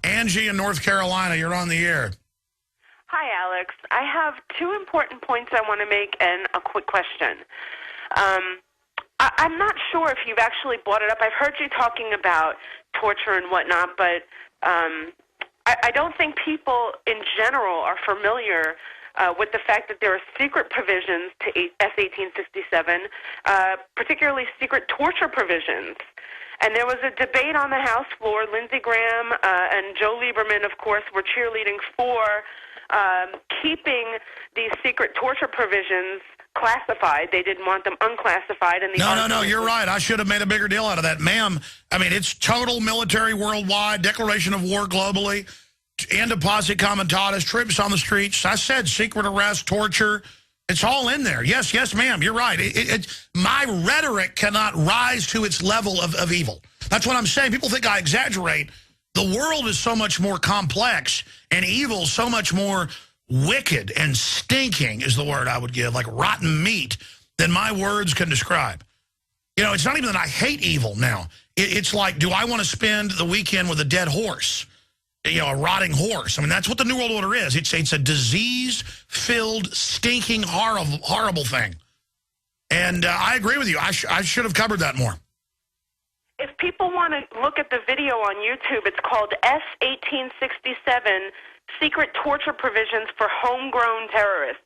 Angie in North Carolina, you're on the air. Hi, Alex. I have two important points I want to make and a quick question. I'm not sure if you've actually brought it up. I've heard you talking about torture and whatnot, but I don't think people in general are familiar with the fact that there are secret provisions to S.1867, particularly secret torture provisions. And there was a debate on the House floor. Lindsey Graham and Joe Lieberman, of course, were cheerleading for keeping these secret torture provisions classified. They didn't want them unclassified. And No, you're right. I should have made a bigger deal out of that. Ma'am, I mean, it's total military worldwide, declaration of war globally, end of posse comitatus, troops on the streets. I said secret arrest, torture. It's all in there. Yes, ma'am, you're right. My rhetoric cannot rise to its level of evil. That's what I'm saying. People think I exaggerate. The world is so much more complex, and evil so much more wicked and stinking is the word I would give, like rotten meat, than my words can describe. You know, it's not even that I hate evil now. It's like, do I want to spend the weekend with a dead horse? You know, a rotting horse. I mean, that's what the New World Order is. It's a disease-filled, stinking, horrible thing. And I agree with you. I should have covered that more. If people want to look at the video on YouTube, it's called S.1867's Secret Torture Provisions for Homegrown Terrorists.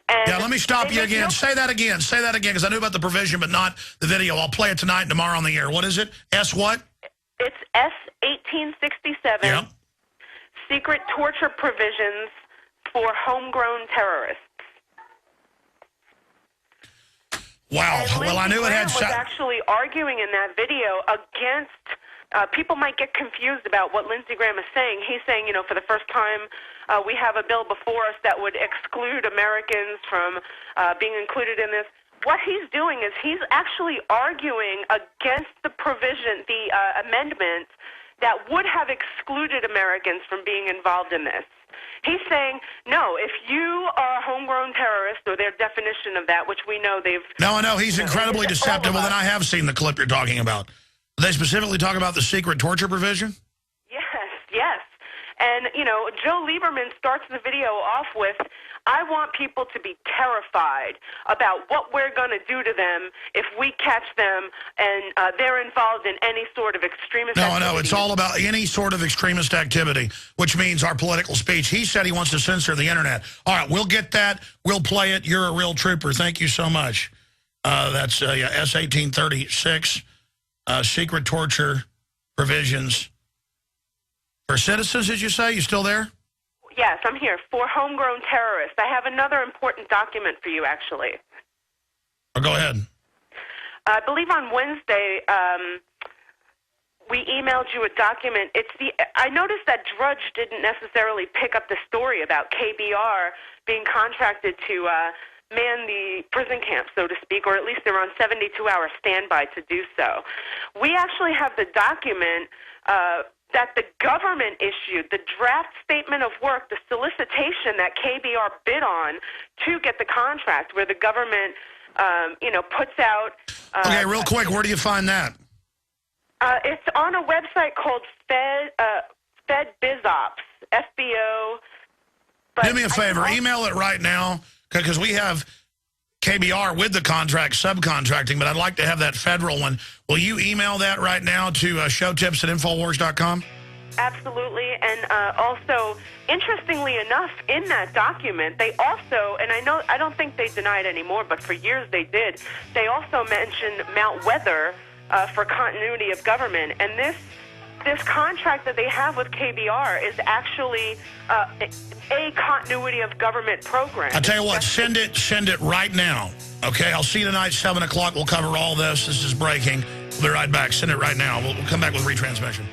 And yeah, let me stop you again. Say that again, because I knew about the provision, but not the video. I'll play it tonight and tomorrow on the air. What is it? S what? It's S.1867. Yeah. Secret Torture Provisions for Homegrown Terrorists. Wow. Well, I knew it had... was actually arguing in that video against... people might get confused about what Lindsey Graham is saying. He's saying, you know, for the first time, we have a bill before us that would exclude Americans from being included in this. What he's doing is he's actually arguing against the provision, the amendment that would have excluded Americans from being involved in this. He's saying, no, if you are a homegrown terrorist, or their definition of that, which we know they've... No, I know. He's incredibly deceptive. Well, then I have seen the clip you're talking about. Do they specifically talk about the secret torture provision? Yes. And, you know, Joe Lieberman starts the video off with, I want people to be terrified about what we're going to do to them if we catch them and they're involved in any sort of extremist activity. No, it's all about any sort of extremist activity, which means our political speech. He said he wants to censor the internet. All right, we'll get that. We'll play it. You're a real trooper. Thank you so much. That's S.1836, secret torture provisions for citizens, did you say? You still there? Yes, I'm here. For homegrown terrorists. I have another important document for you, actually. Oh, go ahead. I believe on Wednesday, we emailed you a document. I noticed that Drudge didn't necessarily pick up the story about KBR being contracted to man the prison camp, so to speak, or at least they're on 72-hour standby to do so. We actually have the document that the government issued, the draft statement of work, the solicitation that KBR bid on to get the contract, where the government, puts out... okay, real quick, where do you find that? It's on a website called FedBizOps, FBO. Do me a favor, email it right now, because we have KBR with the contract subcontracting, but I'd like to have that federal one. Will you email that right now to showtips@infowars.com? Absolutely. And also, interestingly enough, in that document, they also, and I don't think they deny it anymore, but for years they did, they also mentioned Mount Weather for continuity of government. And this contract that they have with KBR is actually a continuity of government program. I tell you what, send it right now. Okay, I'll see you tonight, 7 o'clock. We'll cover all this. This is breaking. We'll be right back. Send it right now. We'll come back with retransmission.